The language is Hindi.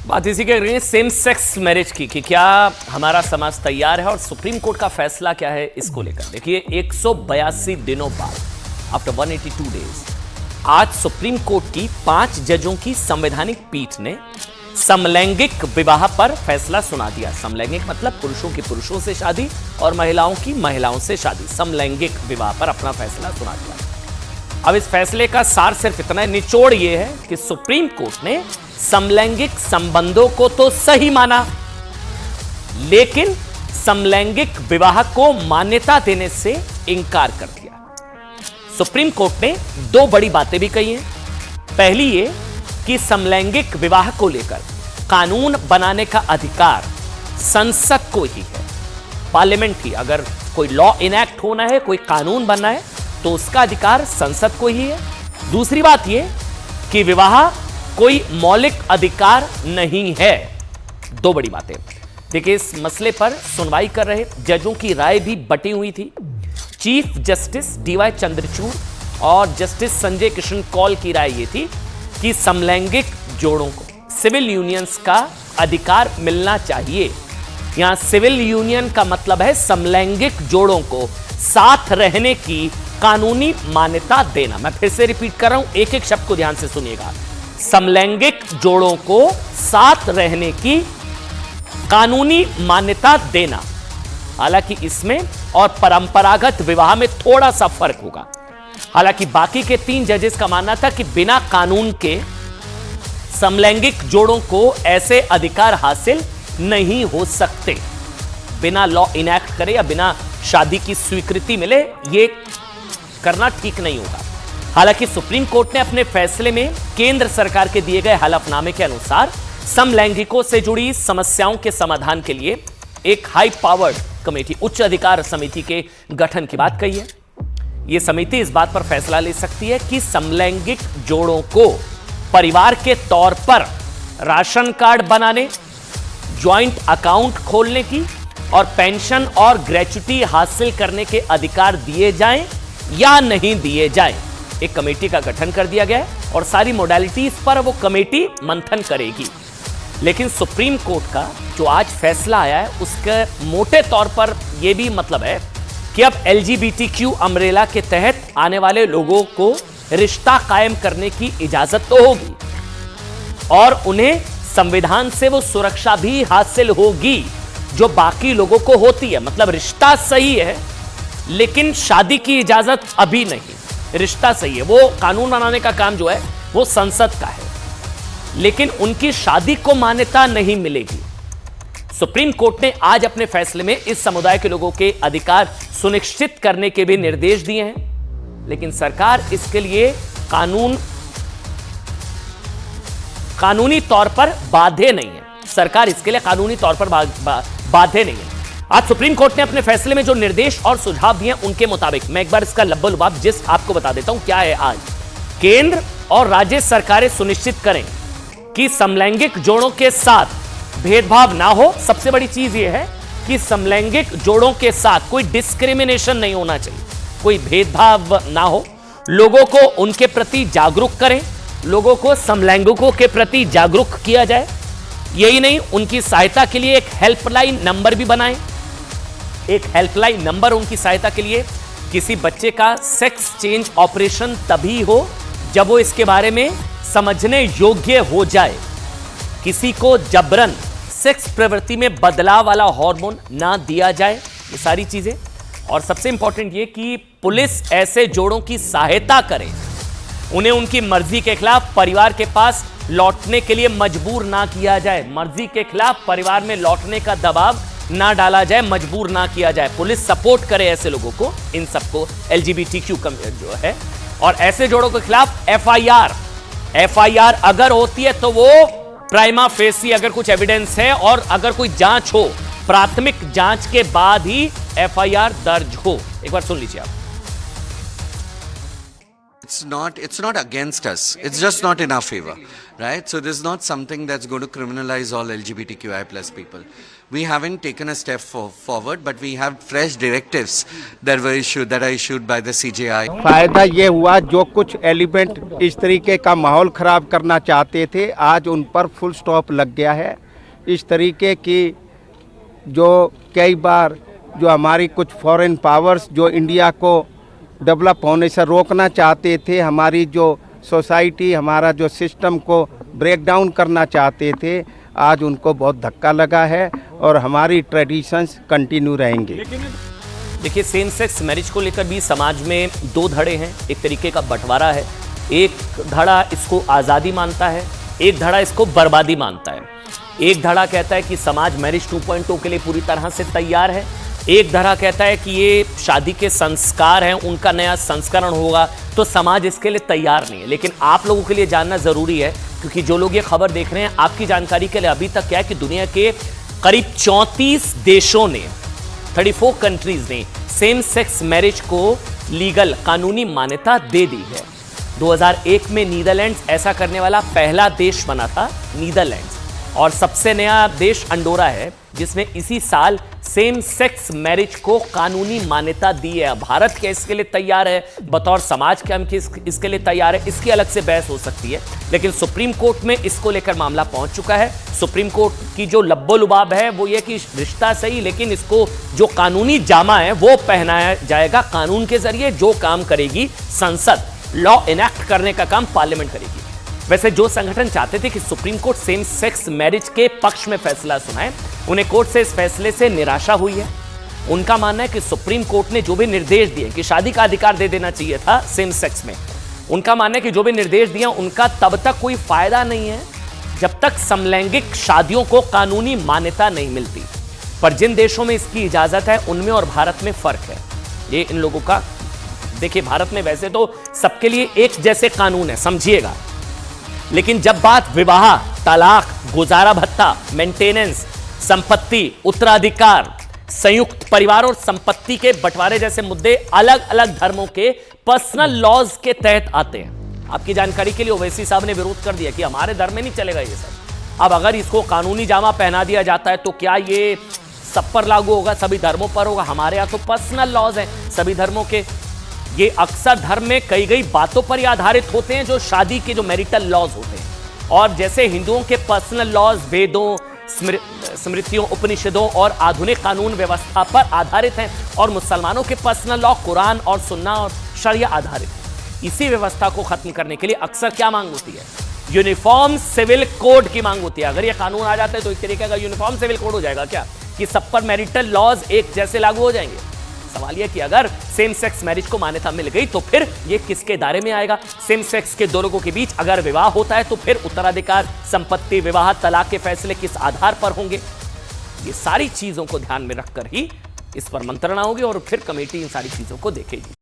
बात इसी के करेंगे सेम सेक्स मैरिज की कि क्या हमारा समाज तैयार है और सुप्रीम कोर्ट का फैसला क्या है इसको लेकर। देखिए 182 दिनों बाद आफ्टर 182 डेज आज सुप्रीम कोर्ट की 5 जजों की संवैधानिक पीठ ने समलैंगिक विवाह पर फैसला सुना दिया। समलैंगिक मतलब पुरुषों की पुरुषों से शादी और महिलाओं की महिलाओं से शादी। समलैंगिक विवाह पर अपना फैसला सुना दिया। अब इस फैसले का सार सिर्फ इतना है, निचोड़ यह है कि सुप्रीम कोर्ट ने समलैंगिक संबंधों को तो सही माना, लेकिन समलैंगिक विवाह को मान्यता देने से इंकार कर दिया। सुप्रीम कोर्ट ने 2 बड़ी बातें भी कही हैं। पहली ये कि समलैंगिक विवाह को लेकर कानून बनाने का अधिकार संसद को ही है, पार्लियामेंट ही। अगर कोई लॉ इनैक्ट होना है, कोई कानून बनना है, तो उसका अधिकार संसद को ही है। दूसरी बात यह कि विवाह कोई मौलिक अधिकार नहीं है। 2 बड़ी बातें। देखिए इस मसले पर सुनवाई कर रहे जजों की राय भी बटी हुई थी। चीफ जस्टिस डीवाई चंद्रचूड़ और जस्टिस संजय किशन कौल की राय यह थी कि समलैंगिक जोड़ों को सिविल यूनियंस का अधिकार मिलना चाहिए। यहां सिविल यूनियन का मतलब है समलैंगिक जोड़ों को साथ रहने की कानूनी मान्यता देना। मैं फिर से रिपीट कर रहा हूं, एक एक शब्द को ध्यान से सुनिएगा। समलैंगिक जोड़ों को साथ रहने की कानूनी मान्यता देना। हालांकि इसमें और परंपरागत विवाह में थोड़ा सा फर्क होगा। हालांकि बाकी के 3 जजेस का मानना था कि बिना कानून के समलैंगिक जोड़ों को ऐसे अधिकार हासिल नहीं हो सकते। बिना लॉ इनैक्ट करे या बिना शादी की स्वीकृति मिले ये करना ठीक नहीं होगा। हालांकि सुप्रीम कोर्ट ने अपने फैसले में केंद्र सरकार के दिए गए हलफनामे के अनुसार समलैंगिकों से जुड़ी समस्याओं के समाधान के लिए एक हाई पावर्ड कमेटी, उच्च अधिकार समिति के गठन की बात कही है। यह समिति इस बात पर फैसला ले सकती है कि समलैंगिक जोड़ों को परिवार के तौर पर राशन कार्ड बनाने, ज्वाइंट अकाउंट खोलने की और पेंशन और ग्रेच्युटी हासिल करने के अधिकार दिए जाएं या नहीं दिए जाएं। एक कमेटी का गठन कर दिया गया है और सारी मोडालिटीज पर वो कमेटी मंथन करेगी। लेकिन सुप्रीम कोर्ट का जो आज फैसला आया है उसके मोटे तौर पर यह भी मतलब है कि अब LGBTQ अम्ब्रेला के तहत आने वाले लोगों को रिश्ता कायम करने की इजाजत तो होगी और उन्हें संविधान से वो सुरक्षा भी हासिल होगी जो बाकी लोगों को होती है। मतलब रिश्ता सही है लेकिन शादी की इजाजत अभी नहीं। रिश्ता सही है, वो कानून बनाने का काम जो है वो संसद का है, लेकिन उनकी शादी को मान्यता नहीं मिलेगी। सुप्रीम कोर्ट ने आज अपने फैसले में इस समुदाय के लोगों के अधिकार सुनिश्चित करने के भी निर्देश दिए हैं, लेकिन सरकार इसके लिए कानूनी तौर पर बाध्य नहीं है। सरकार इसके लिए कानूनी तौर पर बाध्य नहीं है। आज सुप्रीम कोर्ट ने अपने फैसले में जो निर्देश और सुझाव दिए उनके मुताबिक मैं एक बार इसका लब्बो-लुबाब जिस आपको बता देता हूं क्या है। आज केंद्र और राज्य सरकारें सुनिश्चित करें कि समलैंगिक जोड़ों के साथ भेदभाव ना हो। सबसे बड़ी चीज यह है कि समलैंगिक जोड़ों के साथ कोई डिस्क्रिमिनेशन नहीं होना चाहिए, कोई भेदभाव ना हो। लोगों को उनके प्रति जागरूक करें, लोगों को समलैंगिकों के प्रति जागरूक किया जाए। यही नहीं, उनकी सहायता के लिए एक हेल्पलाइन नंबर भी बनाएं। एक हेल्पलाइन नंबर उनकी सहायता के लिए। किसी बच्चे का सेक्स चेंज ऑपरेशन तभी हो जब वो इसके बारे में समझने योग्य हो जाए। किसी को जबरन सेक्स प्रवृत्ति में बदलाव वाला हार्मोन ना दिया जाए। ये सारी चीजें। और सबसे इंपॉर्टेंट ये कि पुलिस ऐसे जोड़ों की सहायता करे, उन्हें उनकी मर्जी के खिलाफ परिवार के पास लौटने के लिए मजबूर ना किया जाए। मर्जी के खिलाफ परिवार में लौटने का दबाव ना डाला जाए, मजबूर ना किया जाए। पुलिस सपोर्ट करे ऐसे लोगों को, इन सबको LGBTQ जो है। और ऐसे जोड़ों के खिलाफ FIR अगर होती है तो वो प्राइमा फेसी, अगर कुछ एविडेंस है और अगर कोई जांच हो, प्राथमिक जांच के बाद ही FIR दर्ज हो। एक बार सुन लीजिए आप। it's not against us. It's just not in our favor, right? So this is not something that's going to criminalize all LGBTQI plus people. We haven't taken a step forward, but we have fresh directives that are issued by the CJI. फायदा ये हुआ, जो कुछ एलिमेंट इस तरीके का माहौल ख़राब करना चाहते थे, आज उन पर फुल स्टॉप लग गया है। इस तरीके की जो कई बार जो हमारी कुछ फॉरेन पावर्स जो इंडिया को डेवलप होने से रोकना चाहते थे, हमारी जो सोसाइटी, हमारा जो सिस्टम को ब्रेक डाउन करना चाहते थे, आज उनको बहुत धक्का लगा है और हमारी ट्रेडिशंस कंटिन्यू रहेंगे। देखिए, सेम सेक्स मैरिज को लेकर भी समाज में दो धड़े हैं, एक तरीके का बंटवारा है। एक धड़ा इसको आज़ादी मानता है, एक धड़ा इसको बर्बादी मानता है। एक धड़ा कहता है कि समाज मैरिज 2.0 के लिए पूरी तरह से तैयार है, एक धड़ा कहता है कि ये शादी के संस्कार हैं, उनका नया संस्करण होगा, तो समाज इसके लिए तैयार नहीं है। लेकिन आप लोगों के लिए जानना ज़रूरी है, क्योंकि जो लोग ये खबर देख रहे हैं, आपकी जानकारी के लिए अभी तक क्या है कि दुनिया के करीब 34 देशों ने, 34 कंट्रीज ने सेम सेक्स मैरिज को लीगल, कानूनी मान्यता दे दी है। 2001 में नीदरलैंड्स ऐसा करने वाला पहला देश बना था, नीदरलैंड्स, और सबसे नया देश अंडोरा है, जिसने इसी साल सेम सेक्स मैरिज को कानूनी मान्यता दी है। भारत क्या इसके लिए तैयार है? बतौर समाज क्या हम इसके लिए तैयार है? इसकी अलग से बहस हो सकती है, लेकिन सुप्रीम कोर्ट में इसको लेकर मामला पहुंच चुका है। सुप्रीम कोर्ट की जो लब्बो लुबाब है वो ये कि रिश्ता सही, लेकिन इसको जो कानूनी जामा है वो पहनाया जाएगा कानून के जरिए। जो काम करेगी संसद, लॉ इनैक्ट करने का काम पार्लियामेंट करेगी। वैसे जो संगठन चाहते थे कि supreme court same sex marriage के पक्ष में फैसला सुनाए, उन्हें कोर्ट से इस फैसले से निराशा हुई है। उनका मानना है कि सुप्रीम कोर्ट ने जो भी निर्देश दिए कि शादी का अधिकार दे देना चाहिए था सेम सेक्स में, उनका मानना है कि जो भी निर्देश दिया उनका तब तक कोई फायदा नहीं है जब तक समलैंगिक शादियों को कानूनी मान्यता नहीं मिलती। पर जिन देशों में इसकी इजाजत है उनमें और भारत में फर्क है। ये इन लोगों का, देखिए, भारत में वैसे तो सबके लिए एक जैसे कानून है, समझिएगा, लेकिन जब बात विवाह, तलाक, गुजारा भत्ता, मेंटेनेंस, संपत्ति, उत्तराधिकार, संयुक्त परिवार और संपत्ति के बंटवारे जैसे मुद्दे अलग अलग धर्मों के पर्सनल लॉज के तहत आते हैं। आपकी जानकारी के लिए ओवैसी साहब ने विरोध कर दिया कि हमारे धर्म में नहीं चलेगा ये सब। अब अगर इसको कानूनी जामा पहना दिया जाता है तो क्या ये सब पर लागू होगा, सभी धर्मों पर होगा? हमारे यहाँ तो पर्सनल लॉज हैं सभी धर्मों के। ये अक्सर धर्म में कई गई बातों पर ही आधारित होते हैं, जो शादी के जो मैरिटल लॉज होते हैं। और जैसे हिंदुओं के पर्सनल लॉज वेदों, स्मृतियों, उपनिषदों और आधुनिक कानून व्यवस्था पर आधारित हैं, और मुसलमानों के पर्सनल लॉ कुरान और सुन्ना और शरिया आधारित है। इसी व्यवस्था को खत्म करने के लिए अक्सर क्या मांग होती है? यूनिफॉर्म सिविल कोड की मांग होती है। अगर ये कानून आ जाता है तो एक तरीके का यूनिफॉर्म सिविल कोड हो जाएगा क्या, कि सब पर मैरिटल लॉज एक जैसे लागू हो जाएंगे? सवाल यह कि अगर सेम सेक्स मैरिज को मान्यता मिल गई तो फिर यह किसके दायरे में आएगा? सेम सेक्स के दो लोगों के बीच अगर विवाह होता है तो फिर उत्तराधिकार, संपत्ति, विवाह, तलाक के फैसले किस आधार पर होंगे? ये सारी चीजों को ध्यान में रखकर ही इस पर मंत्रणा होगी और फिर कमेटी इन सारी चीजों को देखेगी।